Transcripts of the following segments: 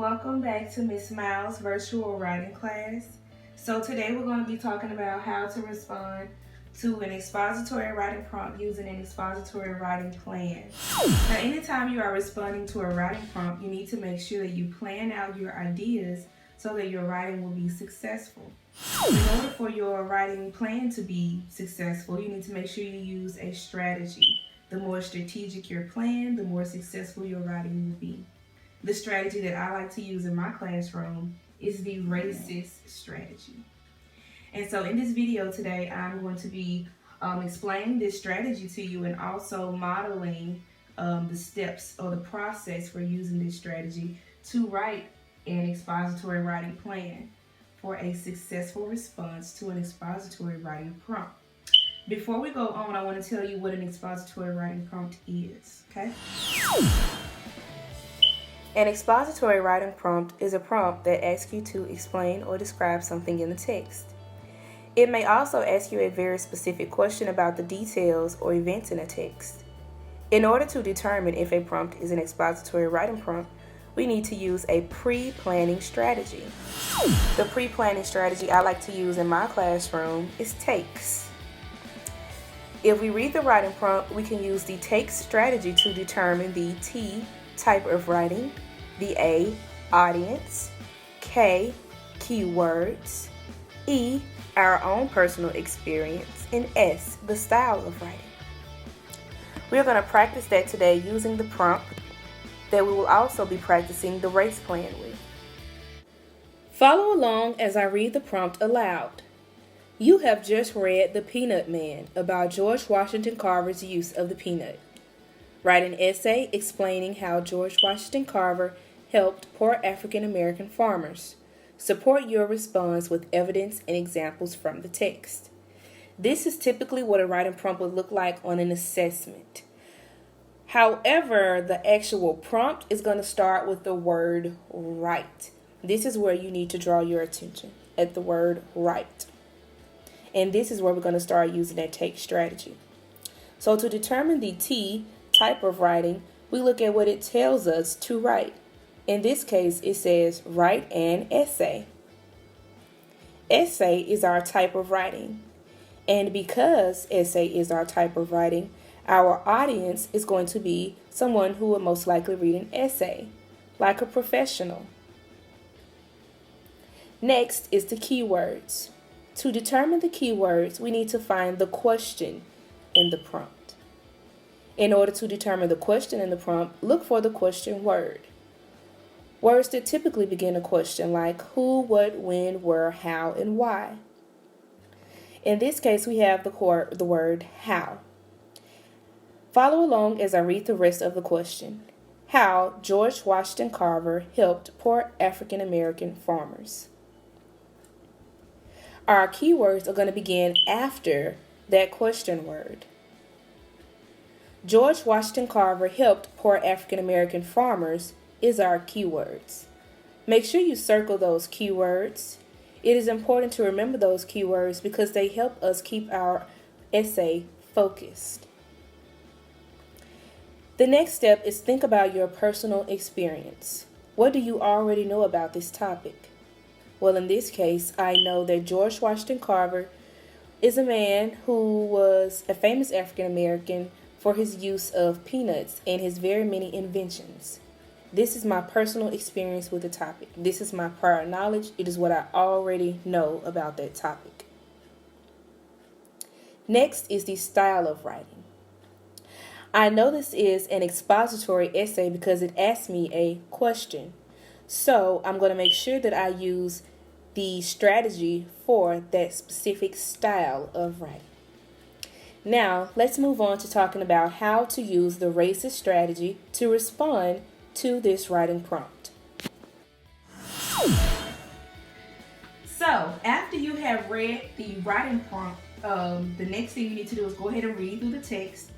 Welcome back to Miss Miles' virtual writing class. So today we're going to be talking about how to respond to an expository writing prompt using an expository writing plan. Now, anytime you are responding to a writing prompt, you need to make sure that you plan out your ideas so that your writing will be successful. In order for your writing plan to be successful, you need to make sure you use a strategy. The more strategic your plan, the more successful your writing will be. The strategy that I like to use in my classroom is the racist strategy. And so in this video today, I'm going to be explaining this strategy to you and also modeling the steps or the process for using this strategy to write an expository writing plan for a successful response to an expository writing prompt. Before we go on, I want to tell you what an expository writing prompt is, okay? An expository writing prompt is a prompt that asks you to explain or describe something in the text. It may also ask you a very specific question about the details or events in a text. In order to determine if a prompt is an expository writing prompt, we need to use a pre-planning strategy. The pre-planning strategy I like to use in my classroom is takes. If we read the writing prompt, we can use the takes strategy to determine the T, type of writing, the A, audience, K, keywords, E, our own personal experience, and S, the style of writing. We are going to practice that today using the prompt that we will also be practicing the race plan with. Follow along as I read the prompt aloud. You have just read The Peanut Man about George Washington Carver's use of the peanut. Write an essay explaining how George Washington Carver helped poor African American farmers. Support your response with evidence and examples from the text. This is typically what a writing prompt would look like on an assessment. However, the actual prompt is going to start with the word write. This is where you need to draw your attention, at the word write. And this is where we're going to start using that take strategy. So to determine the T, type of writing, we look at what it tells us to write. In this case, it says write an essay. Essay is our type of writing. And because essay is our type of writing, our audience is going to be someone who would most likely read an essay, like a professional. Next is the keywords. To determine the keywords, we need to find the question in the prompt. In order to determine the question in the prompt, look for the question word. Words that typically begin a question like who, what, when, where, how, and why. In this case, we have the word how. Follow along as I read the rest of the question. How George Washington Carver helped poor African American farmers. Our keywords are going to begin after that question word. George Washington Carver helped poor African American farmers is our keywords. Make sure you circle those keywords. It is important to remember those keywords because they help us keep our essay focused. The next step is think about your personal experience. What do you already know about this topic? Well, in this case, I know that George Washington Carver is a man who was a famous African American for his use of peanuts and his very many inventions. This is my personal experience with the topic. This is my prior knowledge. It is what I already know about that topic. Next is the style of writing. I know this is an expository essay because it asks me a question. So I'm going to make sure that I use the strategy for that specific style of writing. Now, let's move on to talking about how to use the racist strategy to respond to this writing prompt. So, after you have read the writing prompt, the next thing you need to do is go ahead and read through the text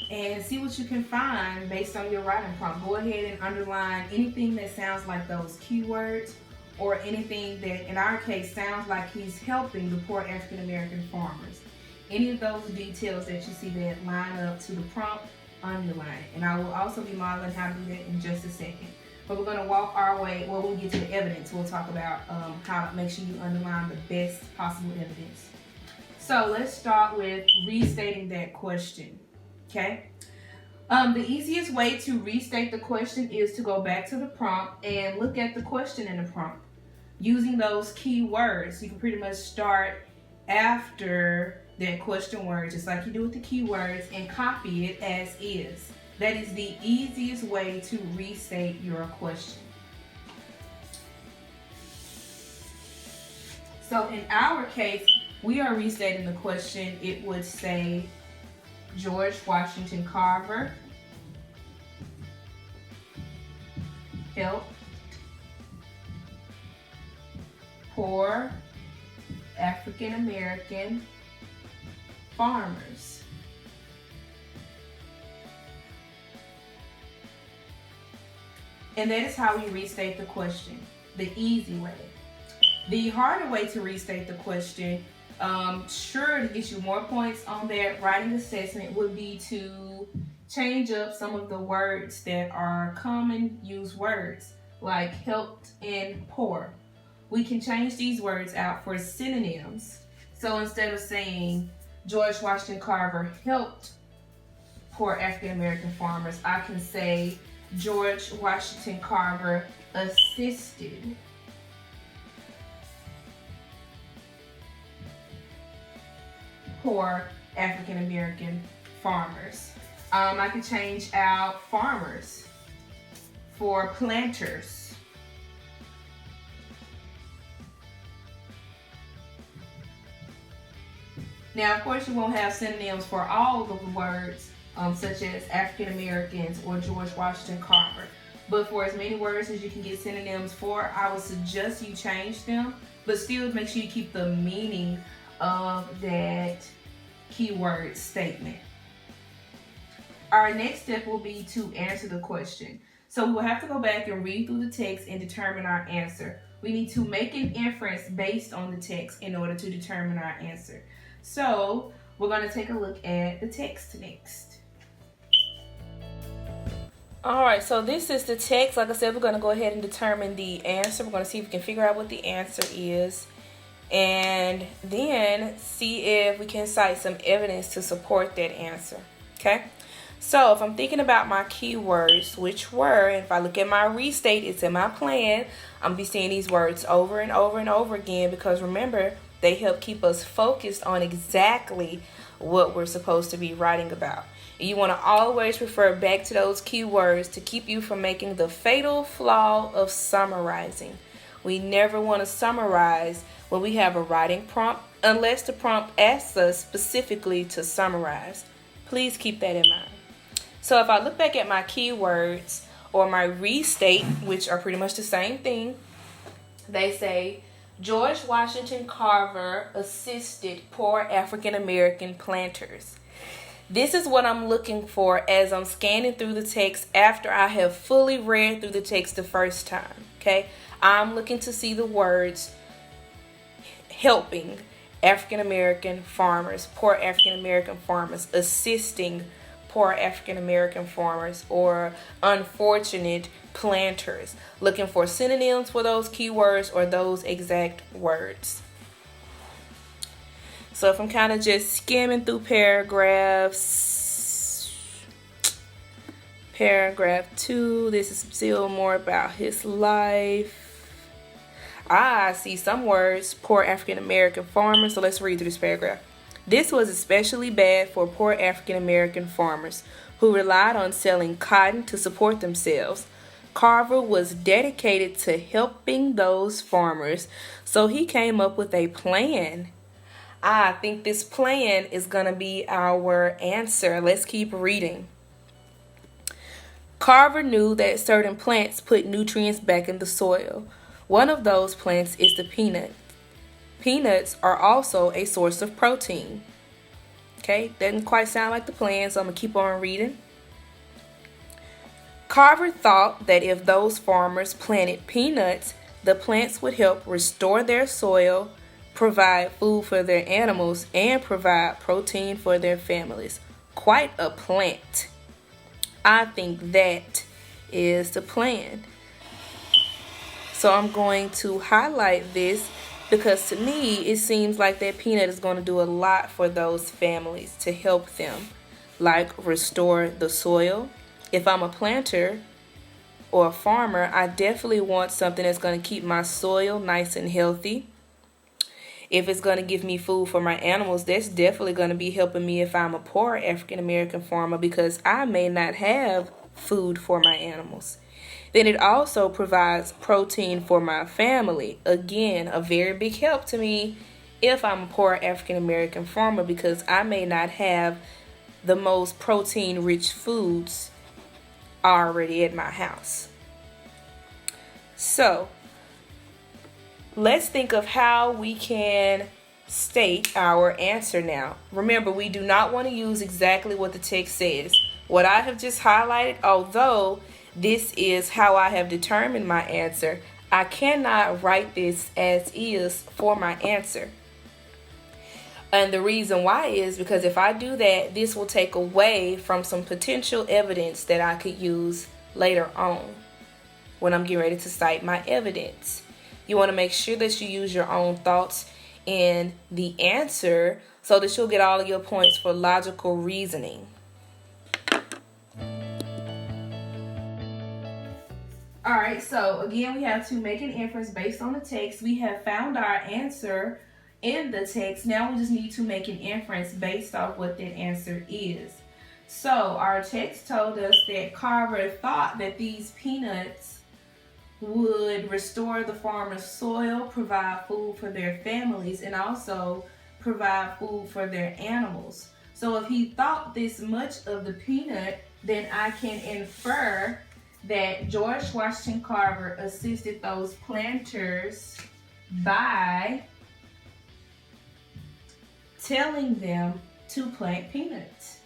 and see what you can find based on your writing prompt. Go ahead and underline anything that sounds like those keywords or anything that, in our case, sounds like he's helping the poor African American farmers. Any of those details that you see that line up to the prompt, underline it. And I will also be modeling how to do that in just a second. but we're going to walk our way. Well, when we get to the evidence, we'll talk about how to make sure you underline the best possible evidence. So let's start with restating that question, okay? The easiest way to restate the question is to go back to the prompt and look at the question in the prompt. Using those key words, you can pretty much start after that question word, just like you do with the keywords, and copy it as is. That is the easiest way to restate your question. So in our case, we are restating the question. It would say, George Washington Carver helped poor African American farmers. And that is how we restate the question, the easy way. The harder way to restate the question, sure, to get you more points on that writing assessment, would be to change up some of the words that are common used words, like helped and poor. We can change these words out for synonyms. So instead of saying George Washington Carver helped poor African American farmers, I can say George Washington Carver assisted poor African American farmers. I can change out farmers for planters. Now, of course, you won't have synonyms for all of the words, such as African Americans or George Washington Carver. But for as many words as you can get synonyms for, I would suggest you change them, but still make sure you keep the meaning of that keyword statement. Our next step will be to answer the question. So we will have to go back and read through the text and determine our answer. We need to make an inference based on the text in order to determine our answer. So we're going to take a look at the text next. All right, so this is the text. Like I said, we're going to go ahead and determine the answer. We're going to see if we can figure out what the answer is, and then see if we can cite some evidence to support that answer, okay? So if I'm thinking about my keywords, which were, if I look at my restate, it's in my plan, I'm going to be seeing these words over and over and over again, because remember, they help keep us focused on exactly what we're supposed to be writing about. And you want to always refer back to those keywords to keep you from making the fatal flaw of summarizing. We never want to summarize when we have a writing prompt unless the prompt asks us specifically to summarize. Please keep that in mind. So if I look back at my keywords or my restate, which are pretty much the same thing, they say George Washington Carver assisted poor African American planters. This is what I'm looking for as I'm scanning through the text after I have fully read through the text the first time, okay? I'm looking to see the words helping African American farmers, poor African American farmers, assisting poor African American farmers, or unfortunate planters. Looking for synonyms for those keywords or those exact words. So if I'm kind of just skimming through paragraphs, paragraph 2, this is still more about his life. I see some words, poor African American farmers, so let's read through this paragraph. This was especially bad for poor African American farmers who relied on selling cotton to support themselves. Carver was dedicated to helping those farmers, so he came up with a plan. I think this plan is going to be our answer. Let's keep reading. Carver knew that certain plants put nutrients back in the soil. One of those plants is the peanut. Peanuts are also a source of protein. Okay, doesn't quite sound like the plan, so I'm going to keep on reading. Carver thought that if those farmers planted peanuts, the plants would help restore their soil, provide food for their animals, and provide protein for their families. Quite a plant. I think that is the plan. So I'm going to highlight this because to me it seems like that peanut is going to do a lot for those families to help them, like restore the soil. If I'm a planter or a farmer, I definitely want something that's going to keep my soil nice and healthy. If it's going to give me food for my animals, that's definitely going to be helping me if I'm a poor African American farmer, because I may not have food for my animals. Then it also provides protein for my family. Again, a very big help to me if I'm a poor African American farmer, because I may not have the most protein rich foods already at my house. So let's think of how we can state our answer now. Remember, we do not want to use exactly what the text says. What I have just highlighted, although this is how I have determined my answer, I cannot write this as is for my answer. And the reason why is because if I do that, this will take away from some potential evidence that I could use later on when I'm getting ready to cite my evidence. You want to make sure that you use your own thoughts in the answer so that you'll get all of your points for logical reasoning. Alright, so again, we have to make an inference based on the text. We have found our answer in the text. Now we just need to make an inference based off what that answer is. So our text told us that Carver thought that these peanuts would restore the farmer's soil, provide food for their families, and also provide food for their animals. So if he thought this much of the peanut, then I can infer that George Washington Carver assisted those planters by telling them to plant peanuts.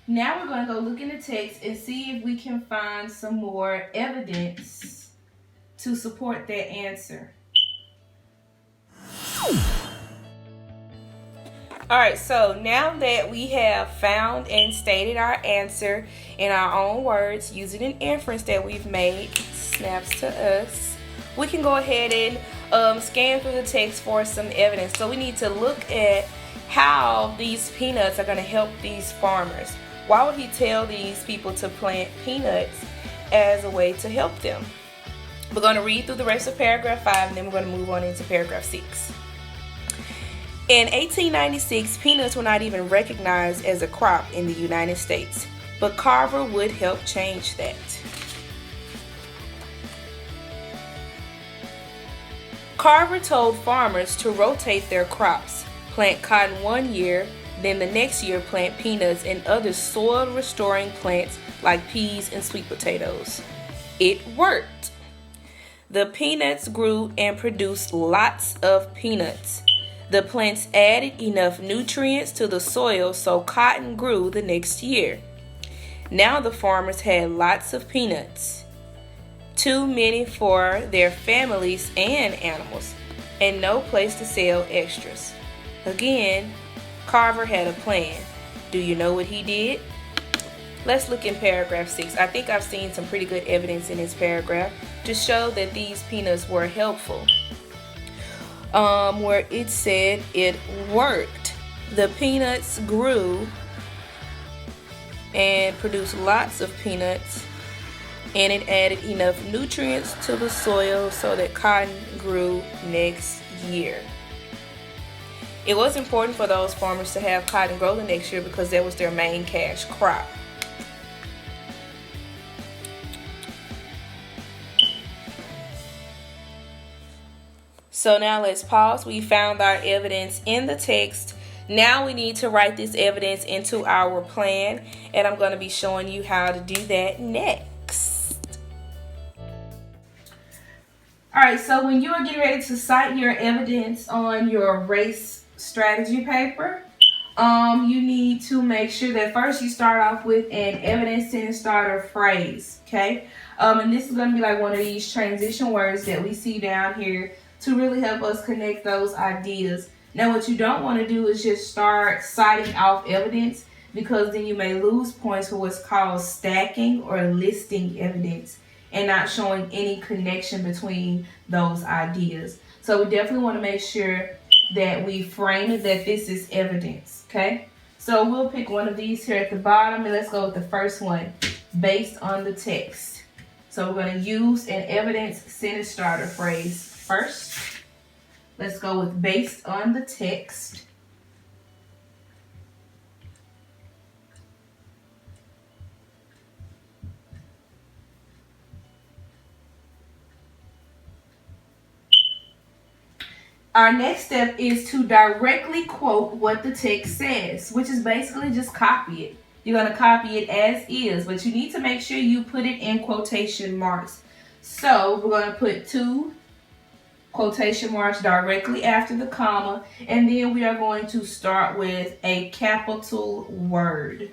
Now we're going to go look in the text and see if we can find some more evidence to support that answer. Alright, so now that we have found and stated our answer in our own words using an inference that we've made, snaps to us, we can go ahead and scan through the text for some evidence. So we need to look at how these peanuts are going to help these farmers. Why would he tell these people to plant peanuts as a way to help them? We're going to read through the rest of paragraph 5 and then we're going to move on into paragraph 6. In 1896, peanuts were not even recognized as a crop in the United States, but Carver would help change that. Carver told farmers to rotate their crops, plant cotton one year, then the next year plant peanuts and other soil-restoring plants like peas and sweet potatoes. It worked. The peanuts grew and produced lots of peanuts. The plants added enough nutrients to the soil so cotton grew the next year. Now the farmers had lots of peanuts, too many for their families and animals, and no place to sell extras. Again, Carver had a plan. Do you know what he did? Let's look in paragraph 6. I think I've seen some pretty good evidence in this paragraph to show that these peanuts were helpful. Where it said it worked. The peanuts grew and produced lots of peanuts, and it added enough nutrients to the soil so that cotton grew next year. It was important for those farmers to have cotton grow the next year because that was their main cash crop. So now let's pause. We found our evidence in the text. Now we need to write this evidence into our plan, and I'm going to be showing you how to do that next. Alright, so when you are getting ready to cite your evidence on your race strategy paper, you need to make sure that first you start off with an evidence sentence starter phrase, okay? And this is going to be like one of these transition words that we see down here to really help us connect those ideas. Now, what you don't want to do is just start citing off evidence, because then you may lose points for what's called stacking or listing evidence and not showing any connection between those ideas. So we definitely want to make sure that we frame it that this is evidence, okay? So we'll pick one of these here at the bottom, and let's go with the first one, based on the text. So we're going to use an evidence sentence starter phrase first. Let's go with based on the text. Our next step is to directly quote what the text says, which is basically just copy it. You're going to copy it as is, but you need to make sure you put it in quotation marks. So we're going to put 2 quotation marks directly after the comma, and then we are going to start with a capital word.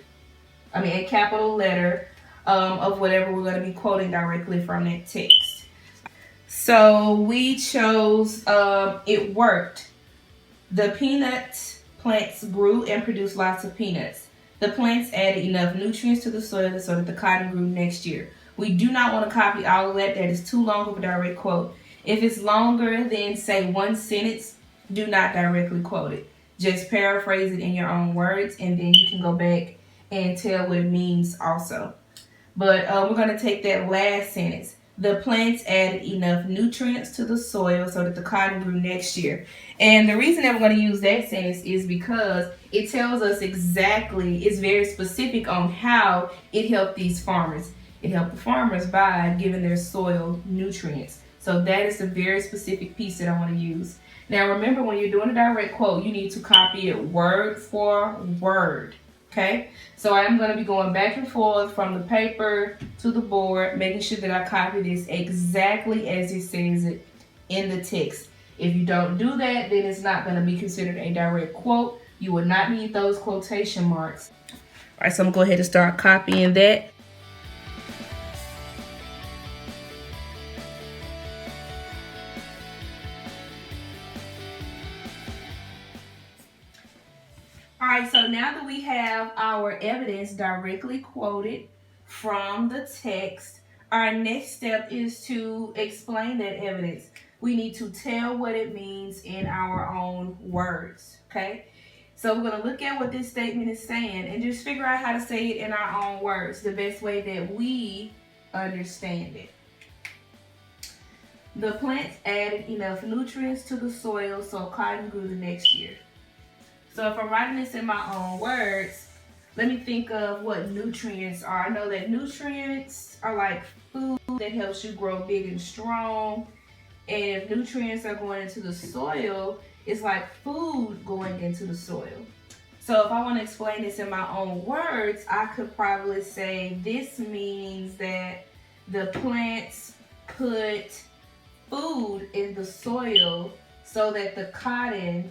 A capital letter of whatever we're going to be quoting directly from that text. So we chose it worked. The peanut plants grew and produced lots of peanuts. The plants added enough nutrients to the soil so that the cotton grew next year. We do not want to copy all of that. That is too long of a direct quote. If it's longer than, say, 1 sentence, do not directly quote it. Just paraphrase it in your own words, and then you can go back and tell what it means also. But we're going to take that last sentence. The plants added enough nutrients to the soil so that the cotton grew next year. And the reason that we're going to use that sentence is because it tells us exactly, it's very specific on how it helped these farmers. It helped the farmers by giving their soil nutrients. So that is a very specific piece that I want to use. Now remember, when you're doing a direct quote, you need to copy it word for word. Okay, so I'm going to be going back and forth from the paper to the board, making sure that I copy this exactly as it says it in the text. If you don't do that, then it's not going to be considered a direct quote. You will not need those quotation marks. All right, so I'm going to go ahead and start copying that. Alright, so now that we have our evidence directly quoted from the text, our next step is to explain that evidence. We need to tell what it means in our own words, okay? So we're going to look at what this statement is saying and just figure out how to say it in our own words, the best way that we understand it. The plants added enough nutrients to the soil so cotton grew the next year. So if I'm writing this in my own words, let me think of what nutrients are. I know that nutrients are like food that helps you grow big and strong. And if nutrients are going into the soil, it's like food going into the soil. So if I want to explain this in my own words, I could probably say this means that the plants put food in the soil so that the cotton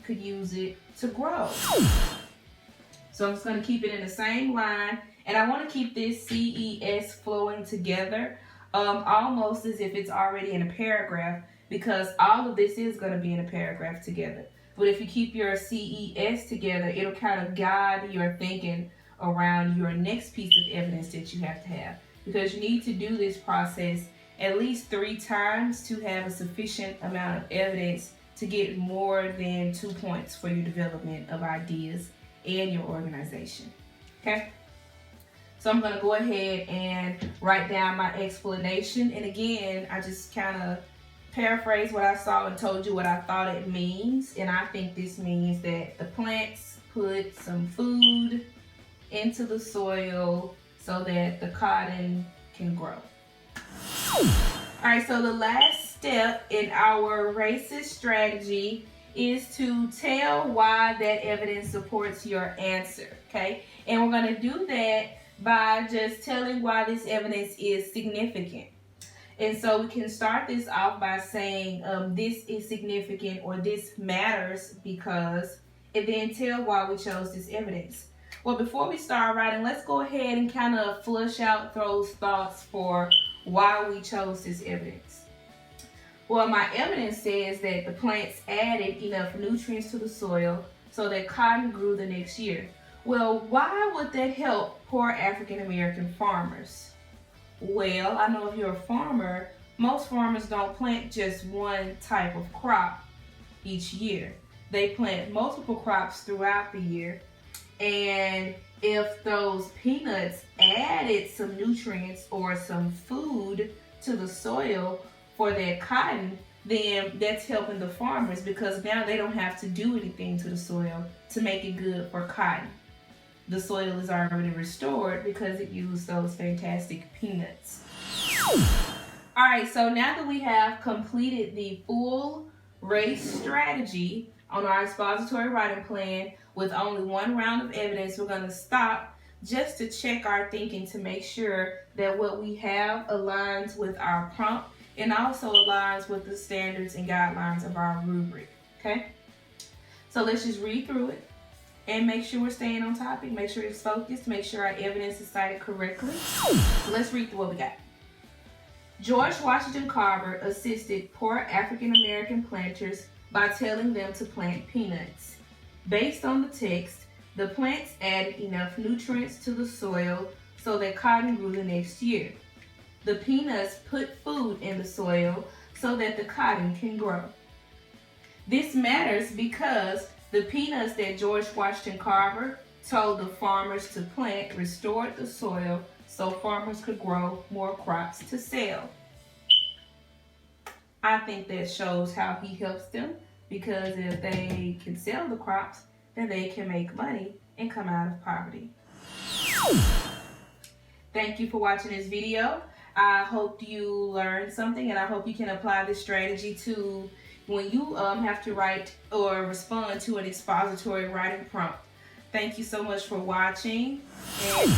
could use it to grow. So I'm just going to keep it in the same line, and I want to keep this CES flowing together almost as if it's already in a paragraph, because all of this is going to be in a paragraph together. But if you keep your CES together, it'll kind of guide your thinking around your next piece of evidence that you have to have, because you need to do this process at least 3 times to have a sufficient amount of evidence to get more than 2 points for your development of ideas and your organization. Okay? So I'm going to go ahead and write down my explanation. And again, I just kind of paraphrased what I saw and told you what I thought it means. And I think this means that the plants put some food into the soil so that the cotton can grow. All right, so the last step in our racist strategy is to tell why that evidence supports your answer, okay? And we're going to do that by just telling why this evidence is significant. And so we can start this off by saying this is significant or this matters because, and then tell why we chose this evidence. Well, before we start writing, let's go ahead and kind of flush out those thoughts for why we chose this evidence. Well, my evidence says that the plants added enough nutrients to the soil so that cotton grew the next year. Well, why would that help poor African American farmers? Well, I know if you're a farmer, most farmers don't plant just one type of crop each year. They plant multiple crops throughout the year. And if those peanuts added some nutrients or some food to the soil for that cotton, then that's helping the farmers because now they don't have to do anything to the soil to make it good for cotton. The soil is already restored because it used those fantastic peanuts. All right, so now that we have completed the full race strategy on our expository writing plan with only one round of evidence, we're going to stop just to check our thinking to make sure that what we have aligns with our prompt and also aligns with the standards and guidelines of our rubric, okay? So let's just read through it and make sure we're staying on topic, make sure it's focused, make sure our evidence is cited correctly. So let's read through what we got. George Washington Carver assisted poor African American planters by telling them to plant peanuts. Based on the text, the plants added enough nutrients to the soil so that cotton grew the next year. The peanuts put food in the soil so that the cotton can grow. This matters because the peanuts that George Washington Carver told the farmers to plant restored the soil so farmers could grow more crops to sell. I think that shows how he helps them because if they can sell the crops, then they can make money and come out of poverty. Thank you for watching this video. I hope you learned something and I hope you can apply this strategy to when you have to write or respond to an expository writing prompt. Thank you so much for watching. And